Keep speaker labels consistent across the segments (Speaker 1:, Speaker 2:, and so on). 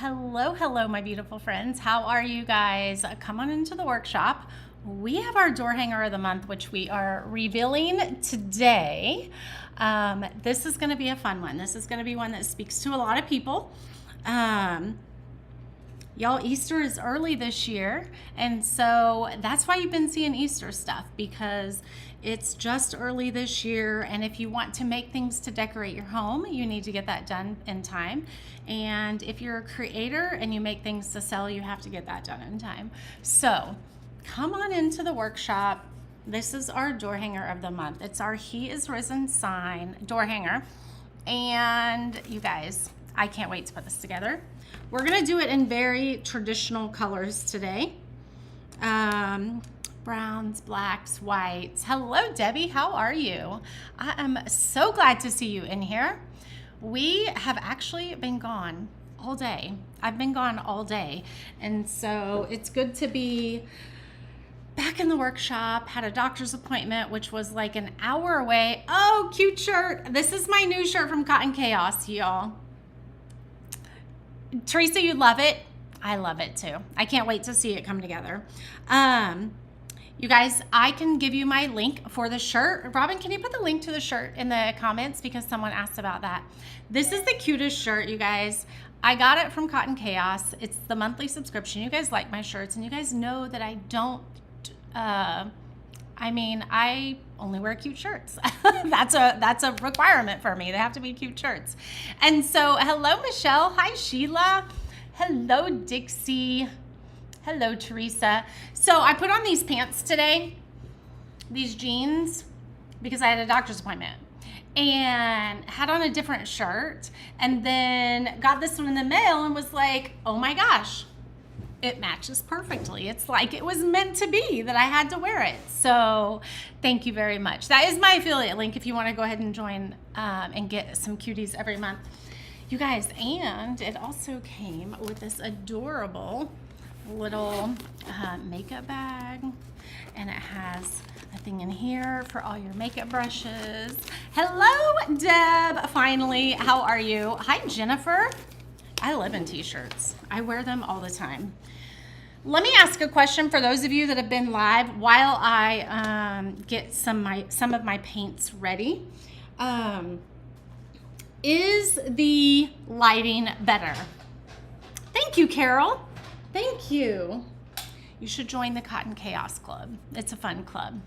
Speaker 1: Hello, hello, my beautiful friends. How are you guys? Come on into the workshop. We have our door hanger of the month, which we are revealing today. This is going to be a fun one. This is going to be one that speaks to a lot of people. Y'all, Easter is early this year, and so that's why you've been seeing Easter stuff, because it's just early this year, and if you want to make things to decorate your home, you need to get that done in time. And if you're a creator and you make things to sell, you have to get that done in time. So come on into the workshop. This is our door hanger of the month. It's our He is Risen sign door hanger. And you guys, I can't wait to put this together. We're gonna do it in very traditional colors today. Browns, blacks, whites. Hello, Debbie, how are you? I am so glad to see you in here. We have actually been gone all day. I've been gone all day. And so it's good to be back in the workshop. Had a doctor's appointment, which was like an hour away. Oh, cute shirt. This is my new shirt from Cotton Chaos, y'all. Teresa, you love it. I love it too. I can't wait to see it come together. You guys, I can give you my link for the shirt. Robin, can you put the link to the shirt in the comments, because someone asked about that. This is the cutest shirt, you guys. I got it from Cotton Chaos. It's the monthly subscription. You guys like my shirts, and you guys know that I don't, I only wear cute shirts. That's a requirement for me. They have to be cute shirts. And so, hello, Michelle. Hi, Sheila. Hello, Dixie. Hello, Teresa. So I put on these pants today, these jeans, because I had a doctor's appointment, and had on a different shirt, and then got this one in the mail and was like, oh my gosh, it matches perfectly. It's like it was meant to be that I had to wear it. So thank you very much. That is my affiliate link if you want to go ahead and join and get some cuties every month. You guys, and it also came with this adorable little makeup bag, and it has a thing in here for all your makeup brushes. Hello, Deb. Finally, how are you? Hi, Jennifer. I live in t-shirts. I wear them all the time. Let me ask a question for those of you that have been live while I get some of my paints ready. Is the lighting better? Thank you, Carol. Thank you. You should join the Cotton Chaos Club. It's a fun club.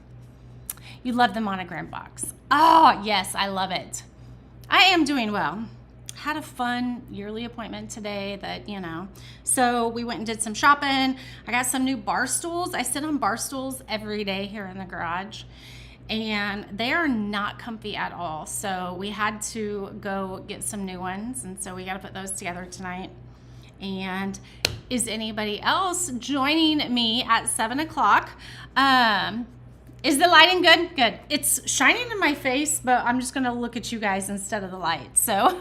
Speaker 1: You love the monogram box. Oh, yes, I love it. I am doing well. Had a fun yearly appointment today that, so we went and did some shopping. I got some new bar stools. I sit on bar stools every day here in the garage, and they are not comfy at all. So we had to go get some new ones, and so we got to put those together tonight. And is anybody else joining me at 7 o'clock? Is the lighting good? Good. It's shining in my face, but I'm just going to look at you guys instead of the light. So,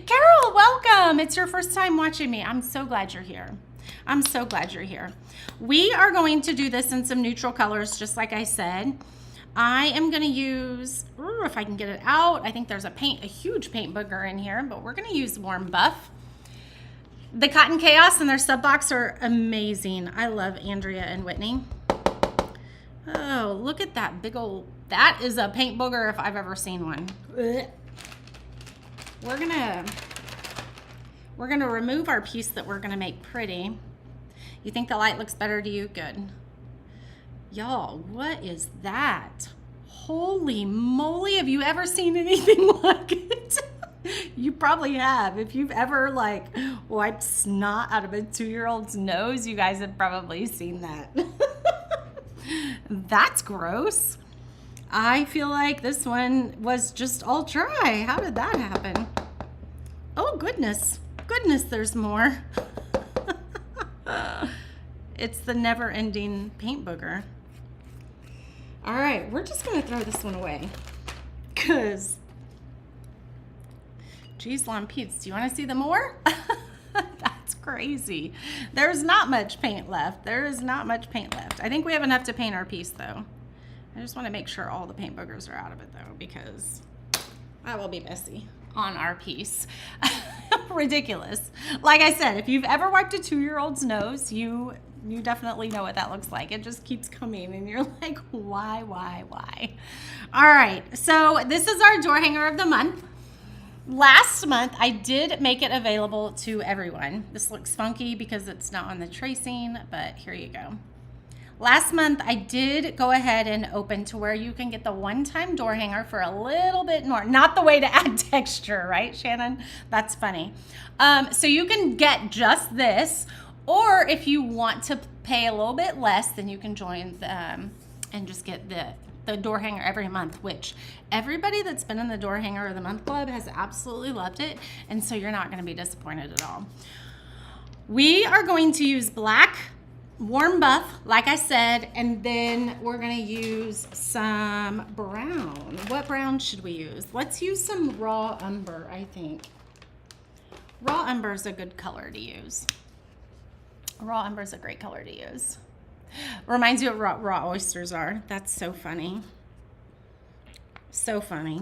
Speaker 1: Carol, welcome. It's your first time watching me. I'm so glad you're here. I'm so glad you're here. We are going to do this in some neutral colors, just like I said. I am going to use, if I can get it out, I think there's a huge paint booger in here, but we're going to use Warm Buff. The Cotton Chaos and their sub box are amazing. I love Andrea and Whitney. Oh, look at that big old, that is a paint booger if I've ever seen one. We're gonna remove our piece that we're gonna make pretty. You think the light looks better to you? Good. Y'all, what is that? Holy moly, have you ever seen anything like it? You probably have. If you've ever wiped snot out of a 2-year-old's nose, you guys have probably seen that. That's gross. I feel like this one was just all dry. How did that happen? Oh, goodness. Goodness, there's more. It's the never-ending paint booger. All right, we're just going to throw this one away, because geez, Lampedes, do you want to see the more? That's crazy. There's not much paint left. There is not much paint left. I think we have enough to paint our piece, though. I just want to make sure all the paint boogers are out of it, though, because that will be messy. on our piece. Ridiculous. Like I said, if you've ever wiped a 2-year-old's nose, you definitely know what that looks like. It just keeps coming and you're like, why? All right, so this is our door hanger of the month. Last month, I did make it available to everyone. This looks funky because it's not on the tracing, but here you go. Last month, I did go ahead and open to where you can get the one-time door hanger for a little bit more. Not the way to add texture, right, Shannon? That's funny. So you can get just this, or if you want to pay a little bit less, then you can join and just get the door hanger every month, which everybody that's been in the door hanger of the month club has absolutely loved it, and so you're not going to be disappointed at all. We are going to use black warm buff, like I said, and then we're going to use some brown. What brown should we use? Let's use some raw umber, I think. Raw umber is a good color to use. Raw umber is a great color to use. Reminds you of what raw oysters are. That's so funny. So funny.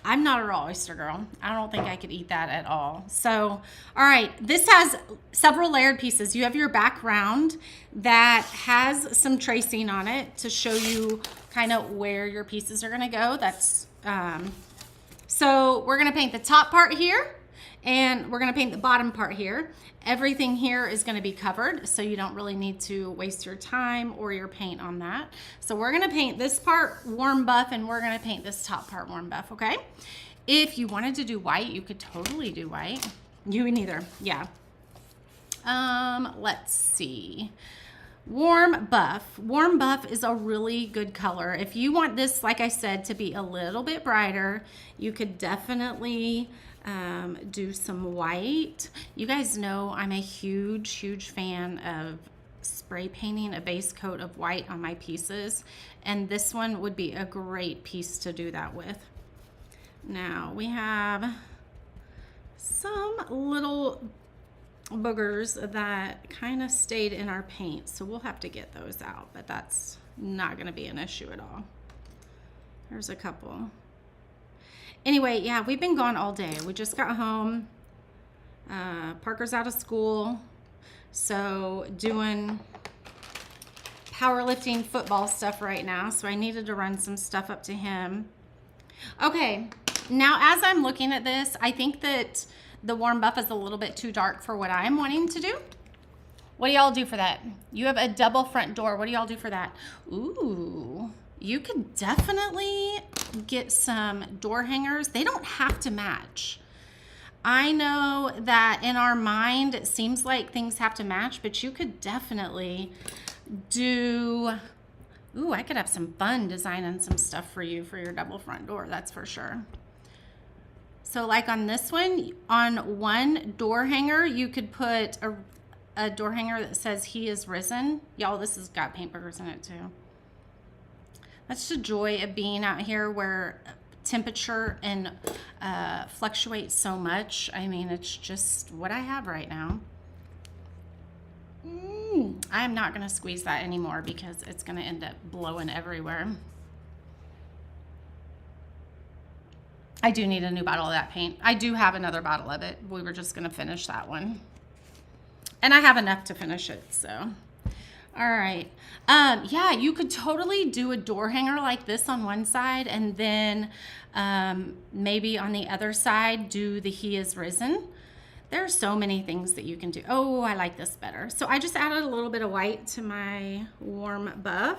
Speaker 1: I'm not a raw oyster girl. I don't think I could eat that at all. So, all right, this has several layered pieces. You have your background that has some tracing on it to show you kind of where your pieces are gonna go. That's so we're gonna paint the top part here, and we're gonna paint the bottom part here. Everything here is gonna be covered, so you don't really need to waste your time or your paint on that. So we're gonna paint this part warm buff, and we're gonna paint this top part warm buff, okay? If you wanted to do white, you could totally do white. You and either, yeah. Let's see. Warm buff. Warm buff is a really good color. If you want this, like I said, to be a little bit brighter, you could definitely do some white. You guys know I'm a huge fan of spray painting a base coat of white on my pieces, and this one would be a great piece to do that with. Now we have some little boogers that kind of stayed in our paint, so we'll have to get those out, but that's not going to be an issue at all. There's a couple. Anyway, yeah, we've been gone all day. We just got home. Parker's out of school, so doing powerlifting football stuff right now, so I needed to run some stuff up to him. Okay, now as I'm looking at this, I think that the warm buff is a little bit too dark for what I'm wanting to do. What do y'all do for that? You have a double front door. What do y'all do for that? Ooh. You could definitely get some door hangers. They don't have to match. I know that in our mind, it seems like things have to match, but you could definitely do, ooh, I could have some fun designing some stuff for you for your double front door, that's for sure. So like on this one, on one door hanger, you could put a door hanger that says "He is risen." Y'all, this has got paint burgers in it too. That's the joy of being out here where temperature and fluctuates so much. I mean, it's just what I have right now. I'm not going to squeeze that anymore because it's going to end up blowing everywhere. I do need a new bottle of that paint. I do have another bottle of it. We were just going to finish that one. And I have enough to finish it, so... All right. Yeah, you could totally do a door hanger like this on one side, and then maybe on the other side do the "He is risen." There are so many things that you can do. Oh, I like this better. So I just added a little bit of white to my warm buff.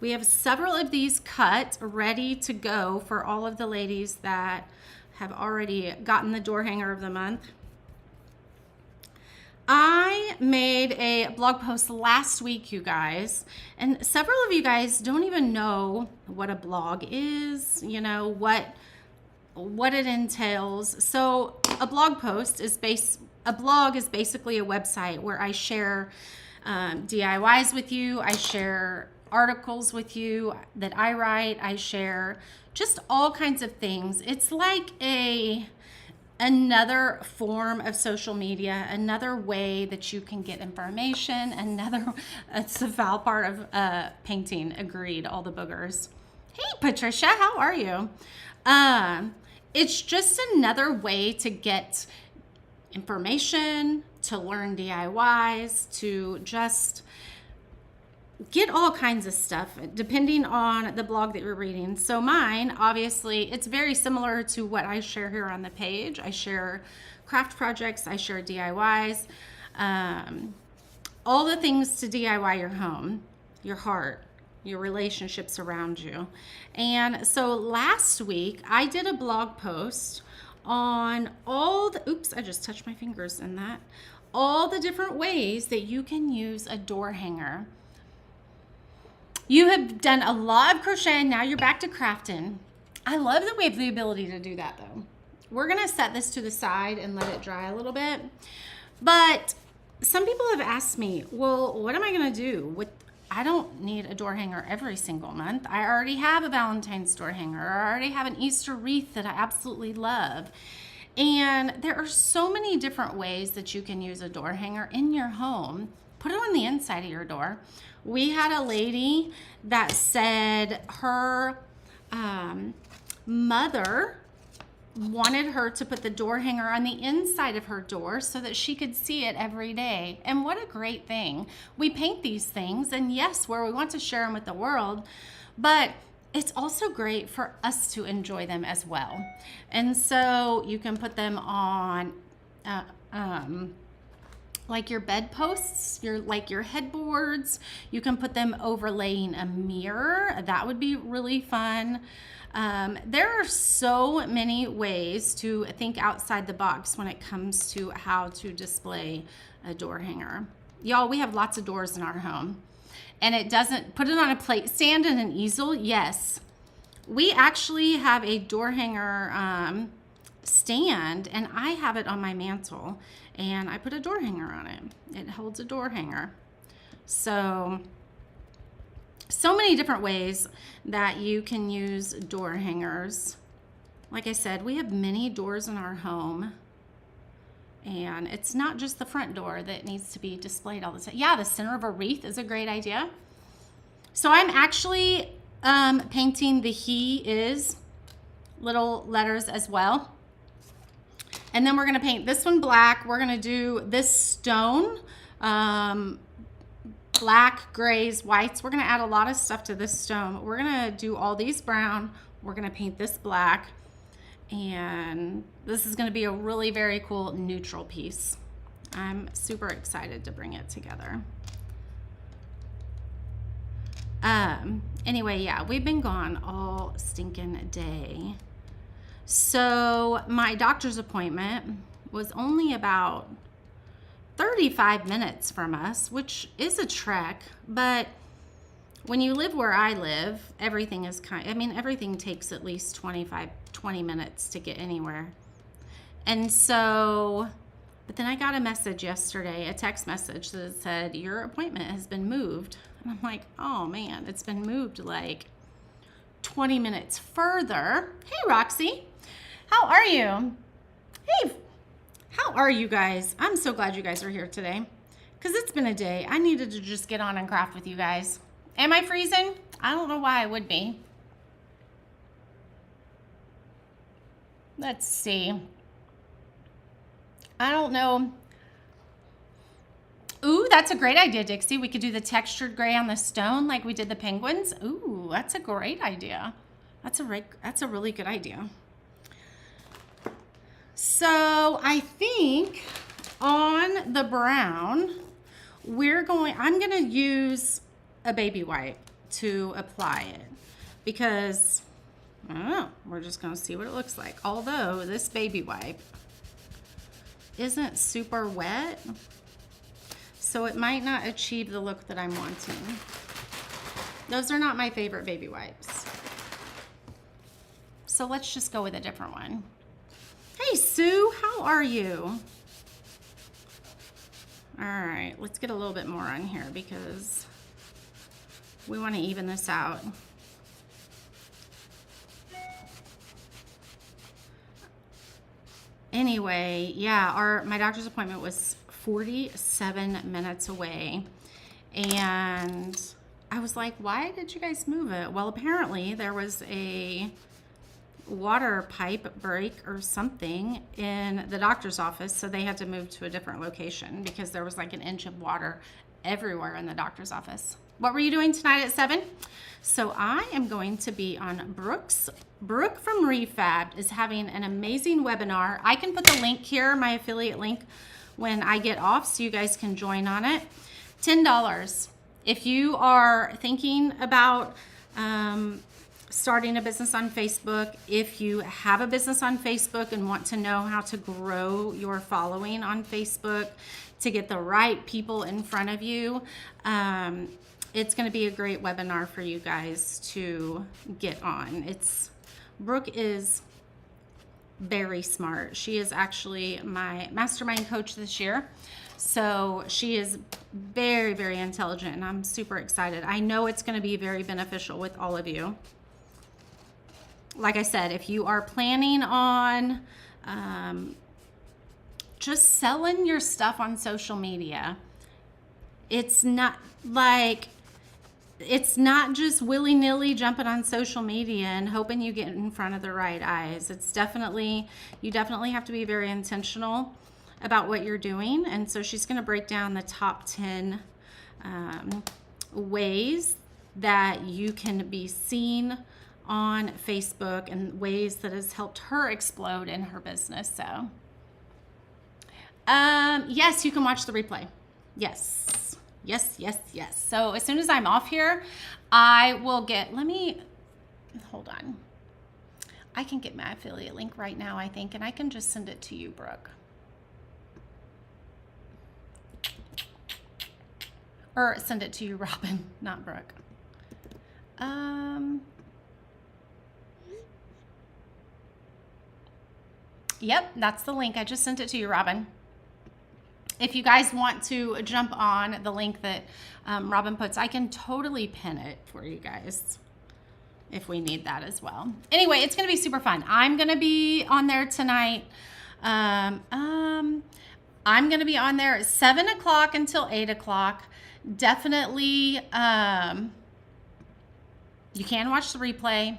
Speaker 1: We have several of these cut, ready to go for all of the ladies that have already gotten the door hanger of the month. I made a blog post last week, you guys, and several of you guys don't even know what a blog is, you know, what it entails. So a blog post is a blog is basically a website where I share DIYs with you. I share articles with you that I write. I share just all kinds of things. It's like another form of social media, another way that you can get information, it's the foul part of painting, agreed, all the boogers. Hey, Patricia, how are you? It's just another way to get information, to learn DIYs, to just get all kinds of stuff depending on the blog that you're reading. So mine, obviously, it's very similar to what I share here on the page. I share craft projects, I share DIYs, all the things to DIY your home, your heart, your relationships around you. And so last week I did a blog post on all the, oops, I just touched my fingers in that, all the different ways that you can use a door hanger. You have done a lot of crochet, now you're back to crafting. I love that we have the ability to do that though. We're gonna set this to the side and let it dry a little bit. But some people have asked me, well, what am I gonna do with, I don't need a door hanger every single month. I already have a Valentine's door hanger. I already have an Easter wreath that I absolutely love. And there are so many different ways that you can use a door hanger in your home. Put it on the inside of your door. We had a lady that said her mother wanted her to put the door hanger on the inside of her door so that she could see it every day. And what a great thing. We paint these things, and yes, where we want to share them with the world, but it's also great for us to enjoy them as well. And so you can put them on like your bedposts, your headboards. You can put them overlaying a mirror. That would be really fun. There are so many ways to think outside the box when it comes to how to display a door hanger. Y'all, we have lots of doors in our home. And it doesn't, put it on a plate stand and an easel, yes. We actually have a door hanger stand, and I have it on my mantle, and I put a door hanger on it. It holds a door hanger. So many different ways that you can use door hangers. Like I said, we have many doors in our home, and it's not just the front door that needs to be displayed all the time. Yeah, the center of a wreath is a great idea. So I'm actually painting the he is little letters as well. And then we're gonna paint this one black. We're gonna do this stone, black, grays, whites. We're gonna add a lot of stuff to this stone. We're gonna do all these brown. We're gonna paint this black. And this is gonna be a really very cool neutral piece. I'm super excited to bring it together. Anyway, yeah, we've been gone all stinking day. So my doctor's appointment was only about 35 minutes from us, which is a trek, but when you live where I live, everything is everything takes at least 20 minutes to get anywhere. And so, but then I got a message yesterday, a text message that said, your appointment has been moved. And I'm like, oh man, it's been moved like 20 minutes further. Hey, Roxy, how are you? Hey, how are you guys? I'm so glad you guys are here today because it's been a day. I needed to just get on and craft with you guys. Am I freezing? I don't know why I would be. Let's see. I don't know. Ooh, that's a great idea, Dixie. We could do the textured gray on the stone like we did the penguins. Ooh, that's a great idea. That's a really good idea. So I think on the brown, I'm gonna use a baby wipe to apply it because, I don't know, we're just gonna see what it looks like. Although this baby wipe isn't super wet, so it might not achieve the look that I'm wanting. Those are not my favorite baby wipes. So let's just go with a different one. Hey, Sue, how are you? All right, let's get a little bit more on here because we want to even this out. Anyway, yeah, my doctor's appointment was 47 minutes away, and I was like, why did you guys move it? Well, apparently there was a water pipe break or something in the doctor's office, so they had to move to a different location because there was like an inch of water everywhere in the doctor's office. What were you doing tonight at 7? So I am going to be on Brooke from Refab is having an amazing webinar. I can put the link here, my affiliate link, when I get off, so you guys can join on it. $10. If you are thinking about starting a business on Facebook, if you have a business on Facebook and want to know how to grow your following on Facebook to get the right people in front of you, it's going to be a great webinar for you guys to get on. Brooke is very smart. She is actually my mastermind coach this year. So she is very, very intelligent, and I'm super excited. I know it's going to be very beneficial with all of you. Like I said, if you are planning on just selling your stuff on social media, it's not just willy-nilly jumping on social media and hoping you get in front of the right eyes. You definitely have to be very intentional about what you're doing. And so she's going to break down the top 10 ways that you can be seen on Facebook and ways that has helped her explode in her business. So yes, you can watch the replay. Yes. So as soon as I'm off here, I will hold on. I can get my affiliate link right now, I think, and I can just send it to you, Brooke. Or send it to you, Robin, not Brooke. Yep, that's the link. I just sent it to you, Robin. If you guys want to jump on the link that Robin puts, I can totally pin it for you guys if we need that as well. Anyway, it's going to be super fun. I'm going to be on there tonight. I'm going to be on there at 7 o'clock until 8 o'clock. Definitely, you can watch the replay.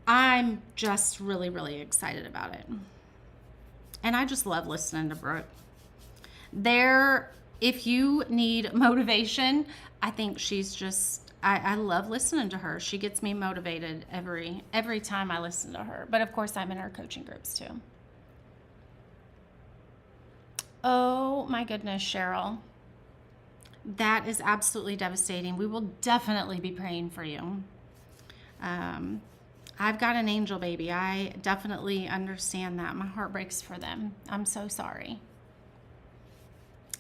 Speaker 1: I'm just really, really excited about it. And I just love listening to Brooke. If you need motivation, I think she's just, I love listening to her. She gets me motivated every time I listen to her. But of course, I'm in her coaching groups too. Oh my goodness, Cheryl. That is absolutely devastating. We will definitely be praying for you. I've got an angel baby. I definitely understand that. My heart breaks for them. I'm so sorry.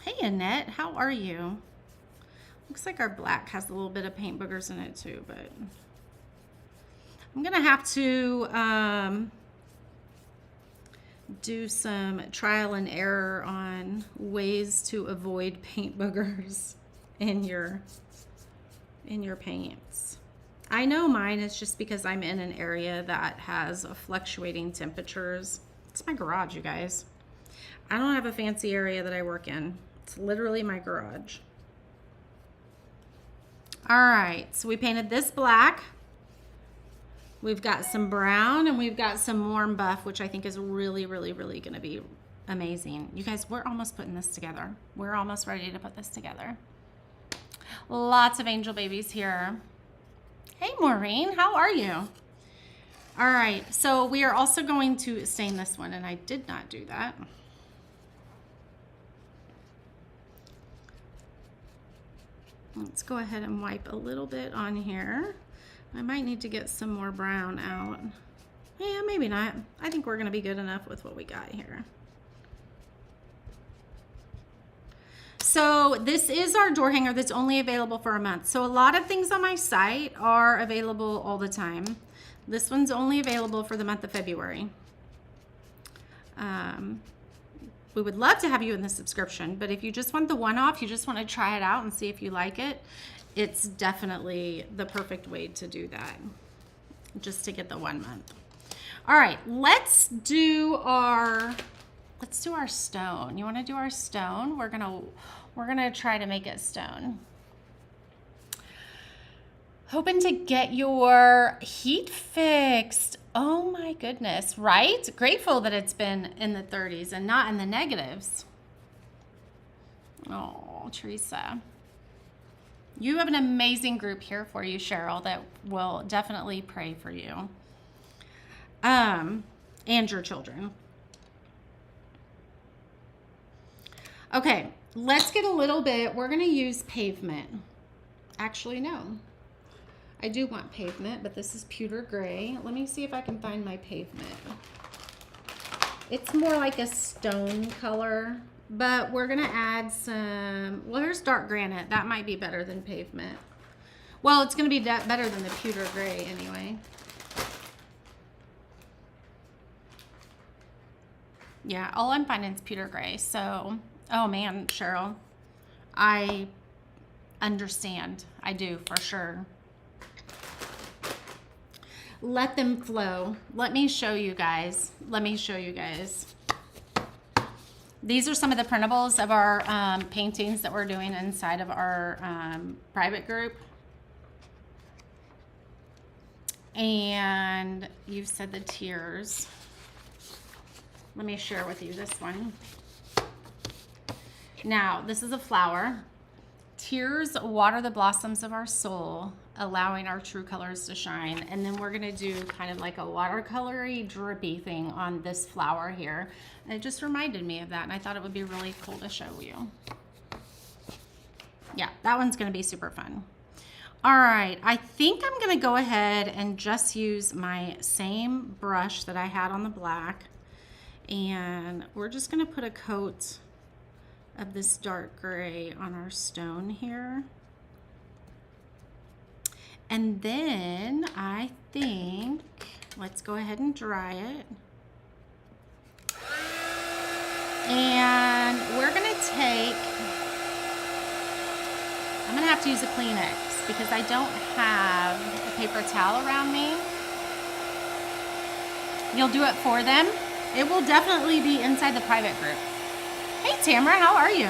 Speaker 1: Hey, Annette, how are you? Looks like our black has a little bit of paint boogers in it too, but I'm gonna have to do some trial and error on ways to avoid paint boogers in your paints. I know mine is just because I'm in an area that has fluctuating temperatures. It's my garage, you guys. I don't have a fancy area that I work in. It's literally my garage. All right, so we painted this black. We've got some brown and we've got some warm buff, which I think is really, really, really gonna be amazing. You guys, we're almost putting this together. We're almost ready to put this together. Lots of angel babies here. Hey, Maureen, how are you? All right, so we are also going to stain this one, and I did not do that. Let's go ahead and wipe a little bit on here. I might need to get some more brown out. Yeah, maybe not. I think we're gonna be good enough with what we got here. So this is our door hanger that's only available for a month. So a lot of things on my site are available all the time. This one's only available for the month of February. We would love to have you in the subscription, but if you just want the one-off, you just want to try it out and see if you like it, it's definitely the perfect way to do that, just to get the 1 month. All right, let's do our stone. You want to do our stone? We're gonna try to make it stone. Hoping to get your heat fixed. Oh my goodness, right? Grateful that it's been in the 30s and not in the negatives. Oh, Teresa. You have an amazing group here for you, Cheryl, that will definitely pray for you. And your children. Okay, let's get a little bit, we're gonna use pavement. Actually, no. I do want pavement, but this is pewter gray. Let me see if I can find my pavement. It's more like a stone color, but we're gonna add some, well, here's dark granite. That might be better than pavement. Well, it's gonna be better than the pewter gray anyway. Yeah, all I'm finding is pewter gray. So, oh man, Cheryl, I understand. I do for sure. Let them flow. Let me show you guys. Let me show you guys. These are some of the printables of our paintings that we're doing inside of our private group. And you've said the tears. Let me share with you this one. Now, this is a flower. Tears water the blossoms of our soul, allowing our true colors to shine. And then we're gonna do kind of like a watercolory drippy thing on this flower here. And it just reminded me of that, and I thought it would be really cool to show you. Yeah, that one's gonna be super fun. All right, I think I'm gonna go ahead and just use my same brush that I had on the black. And we're just gonna put a coat of this dark gray on our stone here. And then I think, let's go ahead and dry it. And we're gonna take, I'm gonna have to use a Kleenex because I don't have a paper towel around me. You'll do it for them. It will definitely be inside the private group. Hey Tamara, how are you?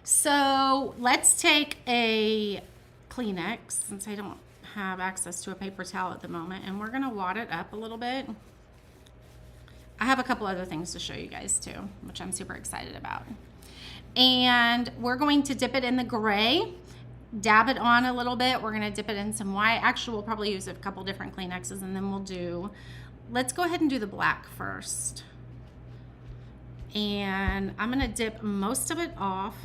Speaker 1: So let's take a Kleenex, since I don't have access to a paper towel at the moment, and we're gonna wad it up a little bit. I have a couple other things to show you guys too, which I'm super excited about. And we're going to dip it in the gray, dab it on a little bit. We're gonna dip it in some white. Actually, we'll probably use a couple different Kleenexes, and then we'll do, let's go ahead and do the black first. And I'm gonna dip most of it off.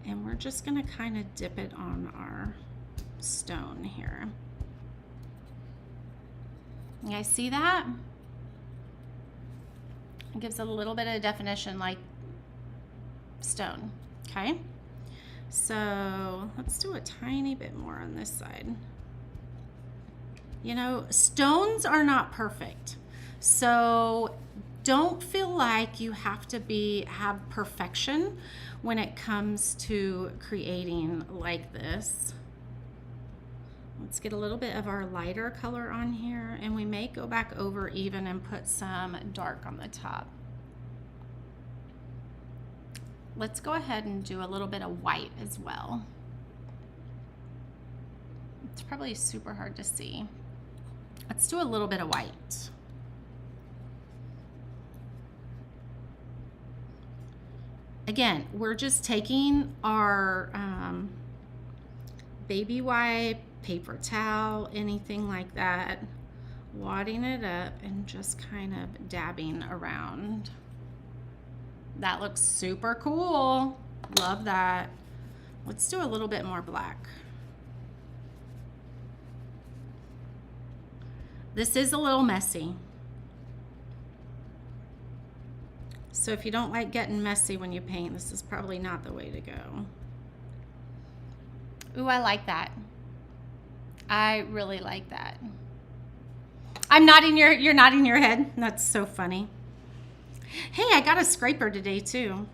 Speaker 1: And we're just gonna kind of dip it on our stone here. You guys see that? It gives a little bit of definition like stone, okay? So let's do a tiny bit more on this side. You know, stones are not perfect. So don't feel like you have to have perfection when it comes to creating like this. Let's get a little bit of our lighter color on here, and we may go back over even and put some dark on the top. Let's go ahead and do a little bit of white as well. It's probably super hard to see. Let's do a little bit of white. Again, we're just taking our baby wipe, paper towel, anything like that, wadding it up and just kind of dabbing around. That looks super cool. Love that. Let's do a little bit more black. This is a little messy. So if you don't like getting messy when you paint, this is probably not the way to go. Ooh, I like that. I really like that. I'm nodding you're nodding your head. That's so funny. Hey, I got a scraper today too.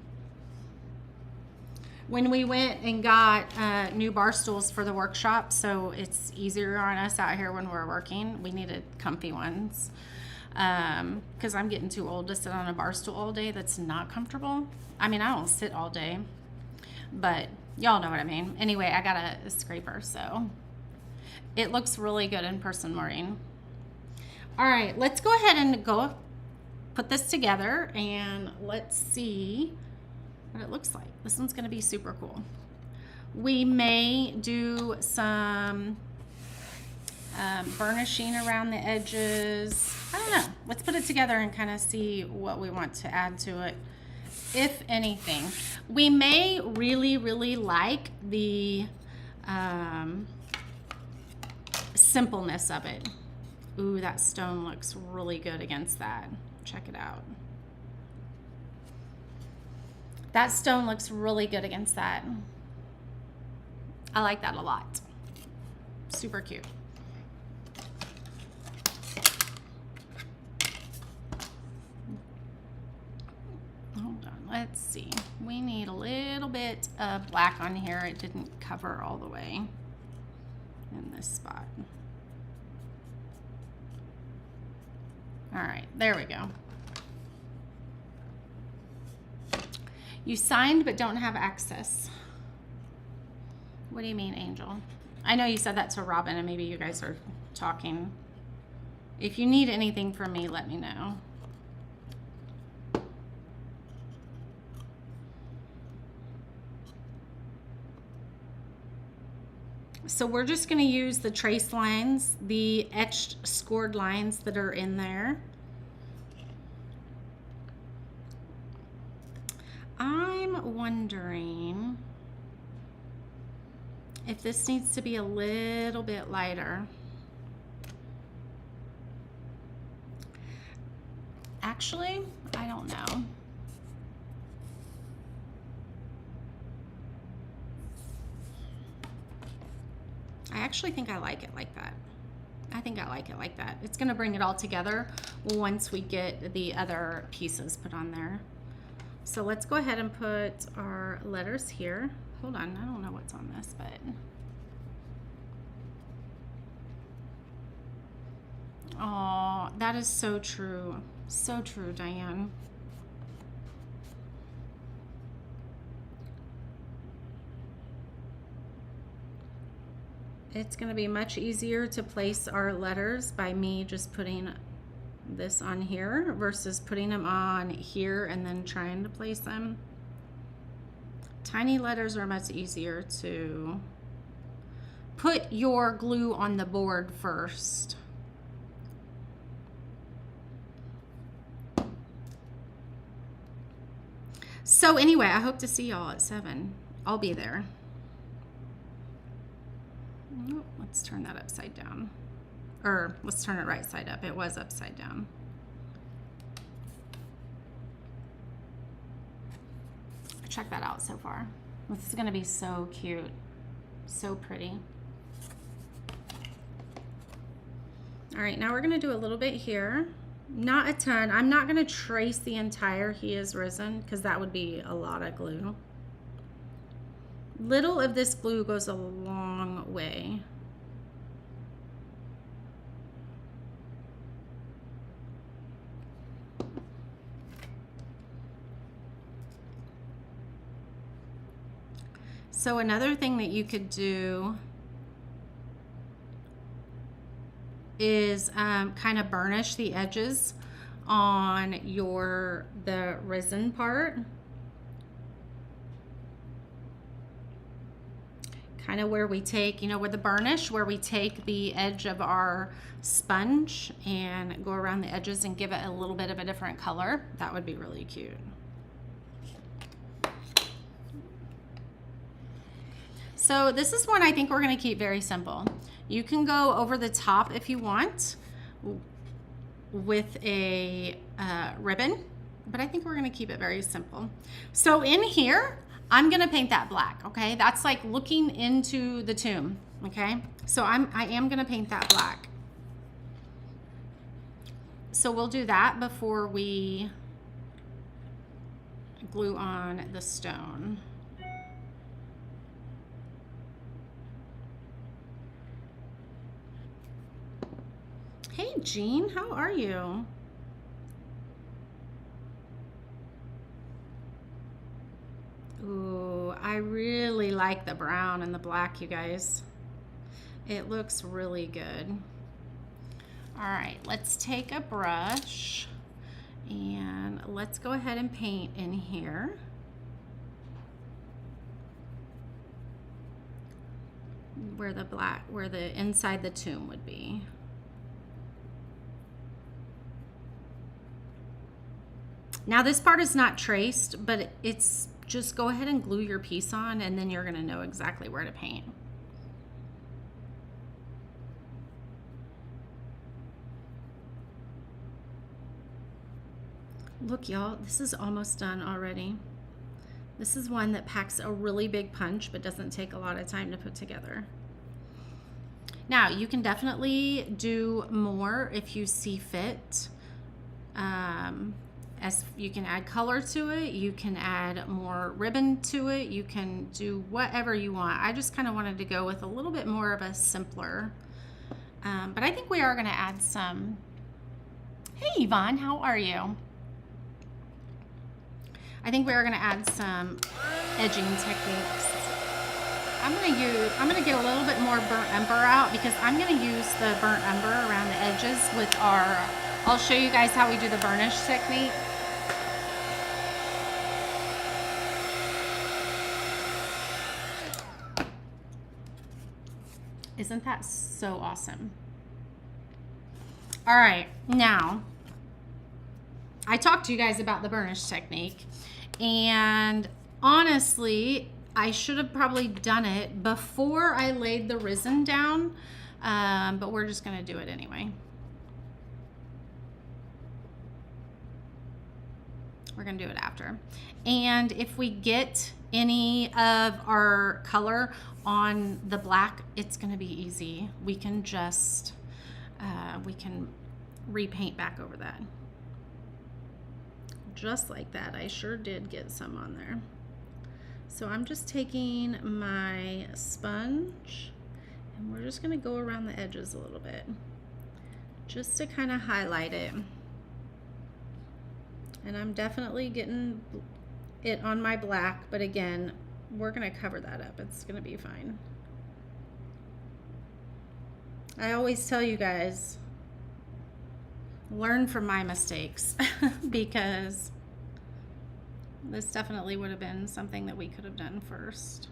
Speaker 1: When we went and got new bar stools for the workshop, so it's easier on us out here when we're working. We needed comfy ones. because I'm getting too old to sit on a bar stool all day. That's not comfortable. I mean, I don't sit all day, but y'all know what I mean. Anyway, I got a scraper, so it looks really good in person, Maureen. All right, let's go ahead and go put this together and let's see what it looks like. This one's gonna be super cool. We may do some burnishing around the edges. I don't know. Let's put it together and kind of see what we want to add to it, if anything. We may really, really like the simpleness of it. Ooh, that stone looks really good against that. Check it out. That stone looks really good against that. I like that a lot. Super cute. Hold on, let's see. We need a little bit of black on here. It didn't cover all the way in this spot. All right, there we go. You signed but don't have access. What do you mean, Angel? I know you said that to Robin and maybe you guys are talking. If you need anything from me, let me know. So we're just going to use the trace lines, the etched scored lines that are in there. I'm wondering if this needs to be a little bit lighter. Actually, I don't know. I actually think I like it like that. I think I like it like that. It's gonna bring it all together once we get the other pieces put on there. So let's go ahead and put our letters here. Hold on, I don't know what's on this, but. Oh, that is so true. So true, Diane. It's going to be much easier to place our letters by me just putting this on here versus putting them on here and then trying to place them. Tiny letters are much easier to put your glue on the board first. So anyway, I hope to see y'all at 7. I'll be there. Oh, let's turn that upside down. Or let's turn it right side up. It was upside down. Check that out so far. This is gonna be so cute. So pretty. All right, now we're gonna do a little bit here. Not a ton. I'm not gonna trace the entire He Is Risen because that would be a lot of glue. Little of this glue goes a long way. So another thing that you could do is kind of burnish the edges on the risen part. Kind of where we take, where the burnish, where we take the edge of our sponge and go around the edges and give it a little bit of a different color. That would be really cute. So this is one I think we're going to keep very simple. You can go over the top if you want with a ribbon, but I think we're going to keep it very simple. So in here, I'm going to paint that black, okay? That's like looking into the tomb, okay? So I am going to paint that black. So we'll do that before we glue on the stone. Hey, Jean, how are you? really like the brown and the black, you guys. It looks really good. All right, let's take a brush and let's go ahead and paint in here. Where the inside the tomb would be. Now this part is not traced, but it's just go ahead and glue your piece on and then you're gonna know exactly where to paint. Look, y'all, this is almost done already. This is one that packs a really big punch but doesn't take a lot of time to put together. Now, you can definitely do more if you see fit. As you can add color to it, you can add more ribbon to it, you can do whatever you want. I just kind of wanted to go with a little bit more of a simpler, but I think we are going to add some. Hey Yvonne, how are you? I think we are going to add some edging techniques. I'm going to get a little bit more burnt umber out because I'm going to use the burnt umber around the edges with our, I'll show you guys how we do the burnish technique. Isn't that so awesome? All right, now I talked to you guys about the burnish technique, and honestly, I should have probably done it before I laid the resin down, but we're just gonna do it anyway. We're gonna do it after. And if we get any of our color on the black, it's gonna be easy. We can just, we can repaint back over that. Just like that. I sure did get some on there. So I'm just taking my sponge and we're just gonna go around the edges a little bit just to kind of highlight it. And I'm definitely getting it on my black, but again, we're gonna cover that up. It's gonna be fine. I always tell you guys, learn from my mistakes because this definitely would have been something that we could have done first.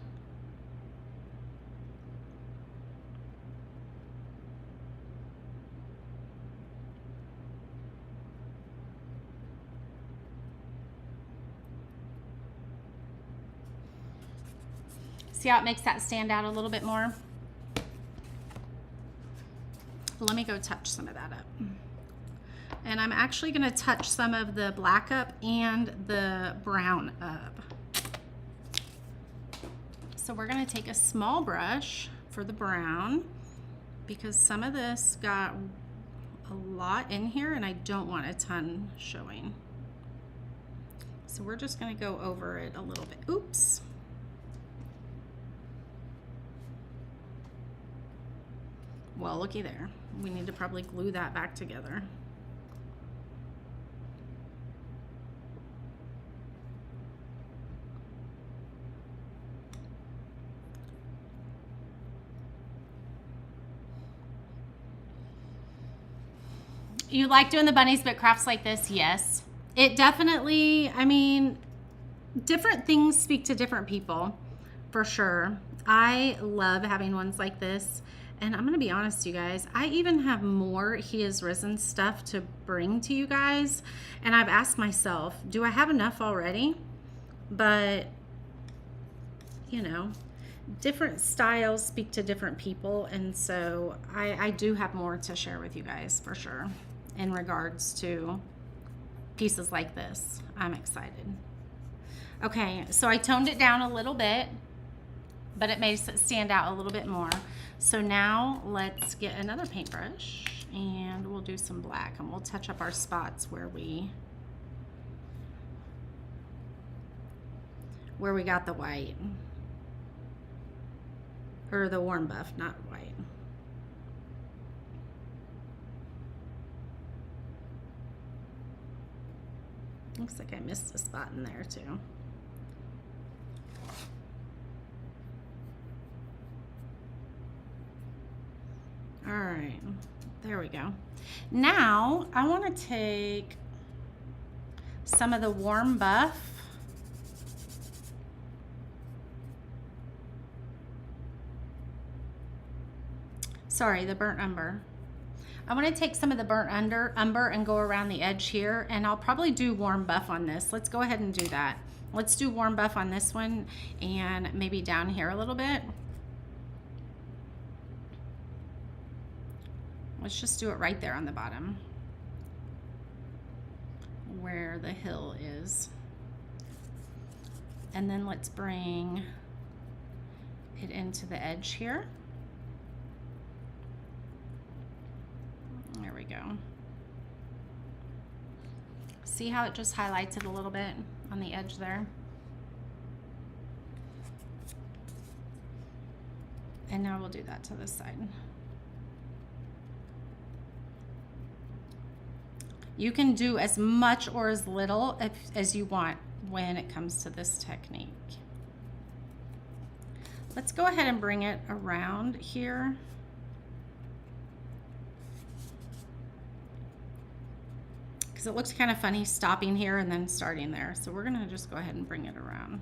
Speaker 1: See how it makes that stand out a little bit more? Let me go touch some of that up. And I'm actually gonna touch some of the black up and the brown up. So we're gonna take a small brush for the brown because some of this got a lot in here and I don't want a ton showing. So we're just gonna go over it a little bit. Oops. Well, looky there. We need to probably glue that back together. You like doing the bunnies but crafts like this? Yes. It definitely, I mean, different things speak to different people, for sure. I love having ones like this. And I'm gonna be honest, you guys, I even have more He Is Risen stuff to bring to you guys. And I've asked myself, do I have enough already? But, you know, different styles speak to different people. And so I do have more to share with you guys for sure in regards to pieces like this. I'm excited. Okay, so I toned it down a little bit, but it makes it stand out a little bit more. So now let's get another paintbrush and we'll do some black and we'll touch up our spots where we got the white, or the warm buff, not white. Looks like I missed a spot in there too. All right, there we go. Now I want to take some of the warm buff. Sorry, the burnt umber. I want to take some of the burnt umber and go around the edge here, and I'll probably do warm buff on this. Let's go ahead and do that. Let's do warm buff on this one and maybe down here a little bit. Let's just do it right there on the bottom where the hill is. And then let's bring it into the edge here. There we go. See how it just highlights it a little bit on the edge there? And now we'll do that to this side. You can do as much or as little as you want when it comes to this technique. Let's go ahead and bring it around here. Because it looks kind of funny stopping here and then starting there. So we're gonna just go ahead and bring it around.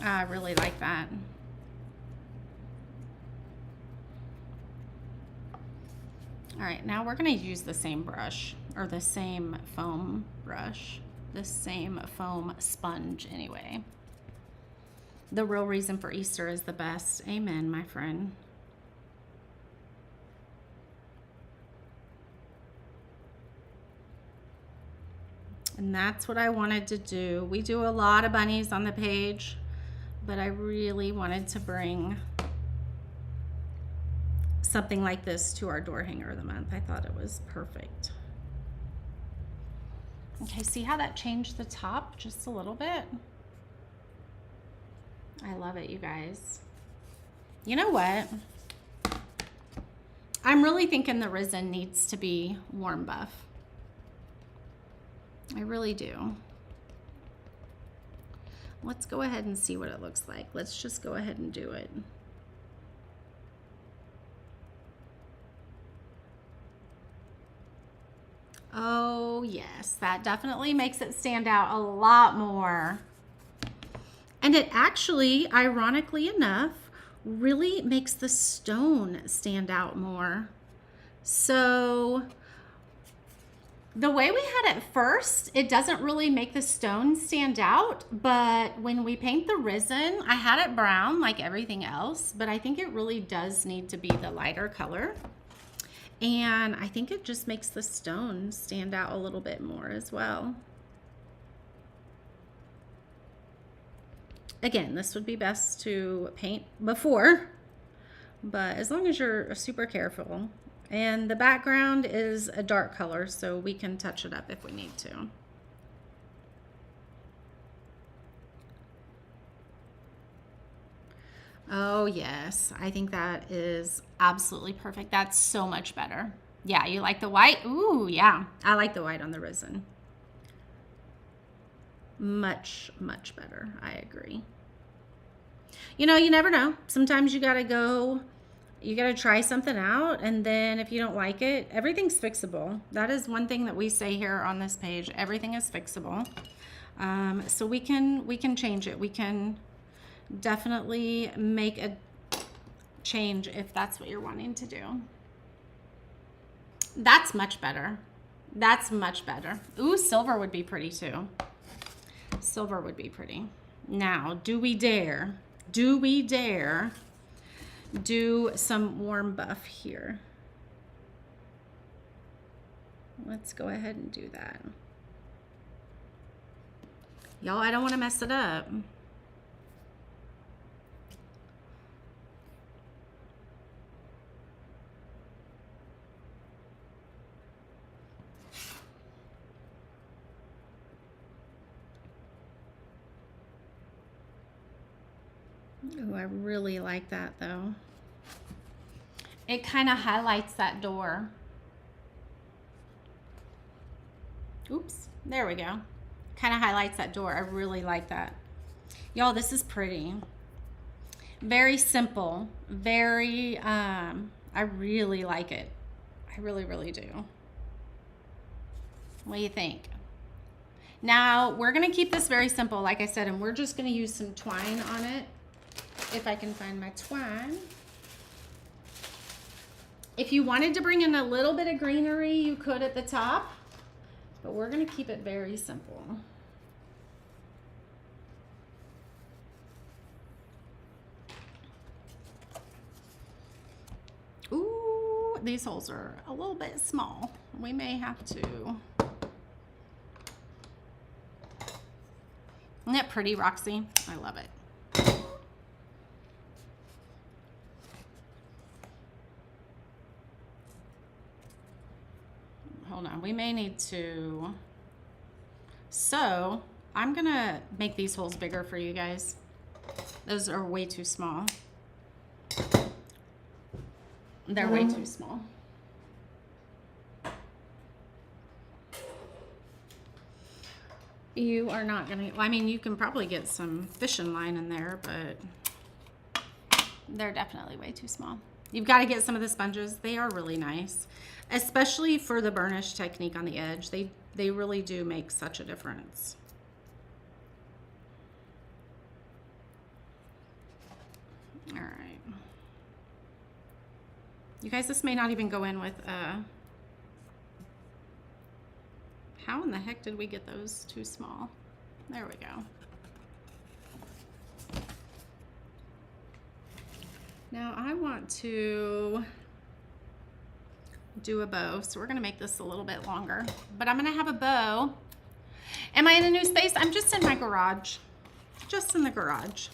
Speaker 1: I really like that. All right, now we're gonna use the same brush, or the same foam brush, the same foam sponge anyway. The real reason for Easter is the best. Amen, my friend. And that's what I wanted to do. We do a lot of bunnies on the page, but I really wanted to bring something like this to our door hanger of the month. I thought it was perfect. Okay, see how that changed the top just a little bit? I love it, you guys. You know what? I'm really thinking the resin needs to be warm buff. I really do. Let's go ahead and see what it looks like. Let's just go ahead and do it. Oh yes, that definitely makes it stand out a lot more. And it actually, ironically enough, really makes the stone stand out more. So the way we had it first, it doesn't really make the stone stand out, but when we paint the resin, I had it brown like everything else, but I think it really does need to be the lighter color. And I think it just makes the stone stand out a little bit more as well. Again, this would be best to paint before, but as long as you're super careful. And the background is a dark color, so we can touch it up if we need to. Oh yes, I think that is absolutely perfect. That's so much better. Yeah, you like the white? Ooh, yeah, I like the white on the resin. Much, much better, I agree. You know, you never know. Sometimes you gotta try something out, and then if you don't like it, everything's fixable. That is one thing that we say here on this page. Everything is fixable. So we can change it. We can definitely make a change if that's what you're wanting to do. That's much better. That's much better. Ooh, silver would be pretty too. Silver would be pretty. Now, do we dare do some warm buff here? Let's go ahead and do that. Y'all, I don't want to mess it up. Oh, I really like that though. It kind of highlights that door. Oops, there we go. Kind of highlights that door. I really like that. Y'all, this is pretty. Very simple. Very, I really like it. I really, really do. What do you think? Now, we're going to keep this very simple, like I said, and we're just going to use some twine on it. If I can find my twine. If you wanted to bring in a little bit of greenery, you could at the top, but we're going to keep it very simple. Ooh, these holes are a little bit small. We may have to. Isn't that pretty, Roxy? I love it. Hold on, we may need to. So I'm gonna make these holes bigger for you guys. Those are way too small. They're way too small. You are not gonna, I mean, you can probably get some fishing line in there, but they're definitely way too small. You've got to get some of the sponges. They are really nice, especially for the burnish technique on the edge. They really do make such a difference. All right. You guys, this may not even go in with, how in the heck did we get those too small? There we go. Now I want to do a bow, so we're gonna make this a little bit longer, but I'm gonna have a bow. Am I in a new space? I'm just in my garage, just in the garage.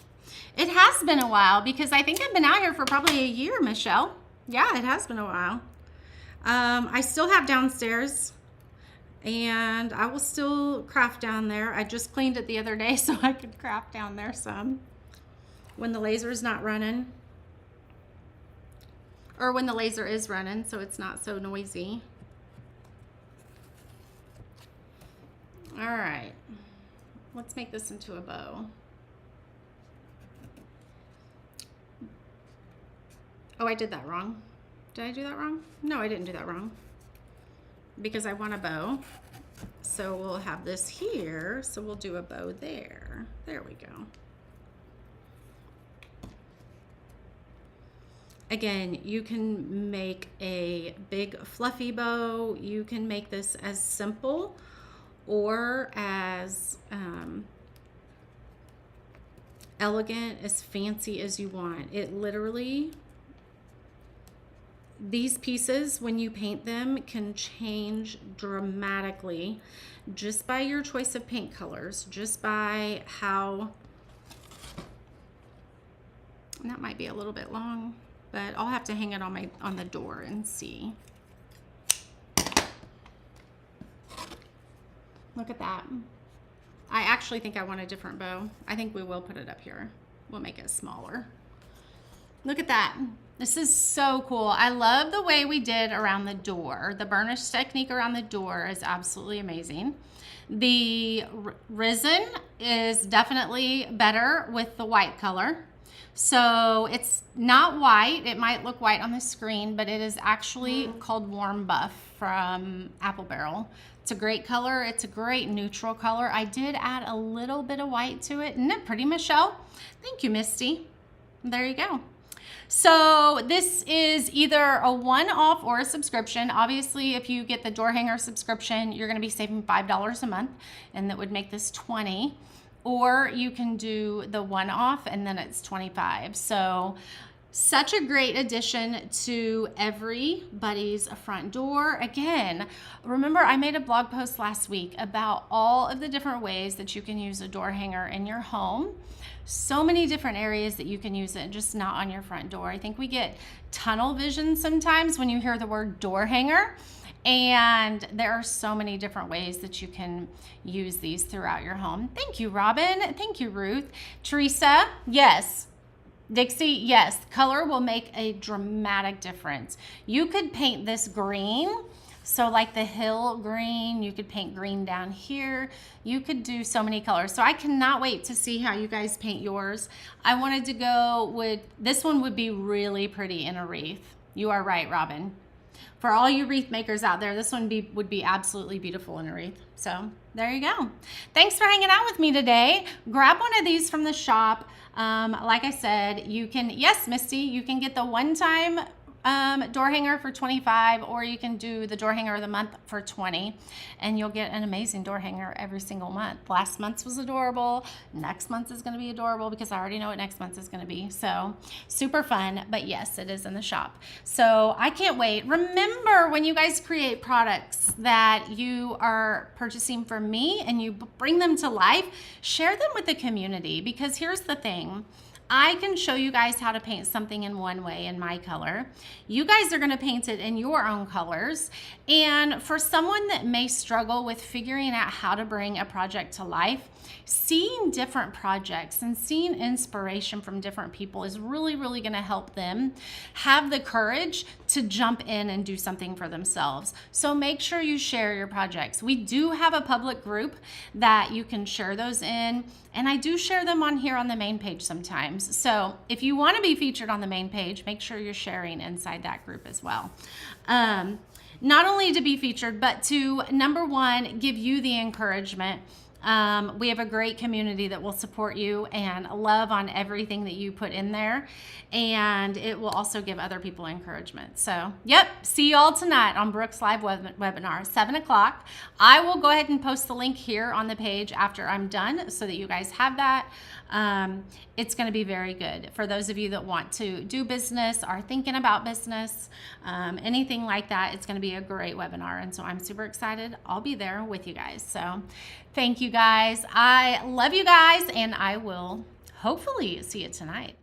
Speaker 1: It has been a while because I think I've been out here for probably a year, Michelle. Yeah, it has been a while. I still have downstairs and I will still craft down there. I just cleaned it the other day so I could craft down there some when the laser's not running. Or when the laser is running, so it's not so noisy. All right, let's make this into a bow. Oh, I did that wrong. Did I do that wrong? No, I didn't do that wrong. Because I want a bow. So we'll have this here, so we'll do a bow there. There we go. Again, you can make a big fluffy bow. You can make this as simple or as elegant, as fancy as you want. It literally, these pieces, when you paint them, can change dramatically just by your choice of paint colors, just by how, and that might be a little bit long, but I'll have to hang it on the door and see. Look at that. I actually think I want a different bow. I think we will put it up here. We'll make it smaller. Look at that. This is so cool. I love the way we did around the door. The burnish technique around the door is absolutely amazing. The resin is definitely better with the white color. So it's not white. It might look white on the screen, but it is actually called Warm Buff from Apple Barrel. It's a great color. It's a great neutral color. I did add a little bit of white to it. Isn't it pretty, Michelle? Thank you, Misty. There you go. So this is either a one-off or a subscription. Obviously, if you get the door hanger subscription, you're going to be saving $5 a month, and that would make this $20. Or you can do the one-off, and then it's $25. So such a great addition to everybody's front door. Again, remember I made a blog post last week about all of the different ways that you can use a door hanger in your home. So many different areas that you can use it, just not on your front door. I think we get tunnel vision sometimes when you hear the word door hanger. And there are so many different ways that you can use these throughout your home. Thank you, Robin. Thank you, Ruth. Teresa, yes. Dixie, yes. Color will make a dramatic difference. You could paint this green So like the hill green, you could paint green down here. You could do so many colors. So I cannot wait to see how you guys paint yours. I wanted to go with, this one would be really pretty in a wreath. You are right, Robin. For all you wreath makers out there, this one would be absolutely beautiful in a wreath. So there you go. Thanks for hanging out with me today. Grab one of these from the shop. Like I said, you can, yes, Misty, you can get the one-time door hanger for $25, or you can do the door hanger of the month for $20, and you'll get an amazing door hanger every single month. Last month's was adorable. Next month is going to be adorable because I already know what next month is going to be. So super fun, but yes, it is in the shop. So I can't wait. Remember, when you guys create products that you are purchasing from me and you bring them to life, share them with the community, because here's the thing. I can show you guys how to paint something in one way in my color. You guys are going to paint it in your own colors. And for someone that may struggle with figuring out how to bring a project to life, seeing different projects and seeing inspiration from different people is really, really going to help them have the courage to jump in and do something for themselves. So make sure you share your projects. We do have a public group that you can share those in, and I do share them on here on the main page sometimes. So if you want to be featured on the main page, make sure you're sharing inside that group as well. Not only to be featured, but to, number one, give you the encouragement. We have a great community that will support you and love on everything that you put in there, and it will also give other people encouragement. So, yep, see you all tonight on Brooke's live webinar, 7 o'clock. I will go ahead and post the link here on the page after I'm done so that you guys have that. It's going to be very good for those of you that want to do business, are thinking about business, anything like that. It's going to be a great webinar, and so I'm super excited. I'll be there with you guys. So thank you guys. I love you guys, and I will hopefully see you tonight.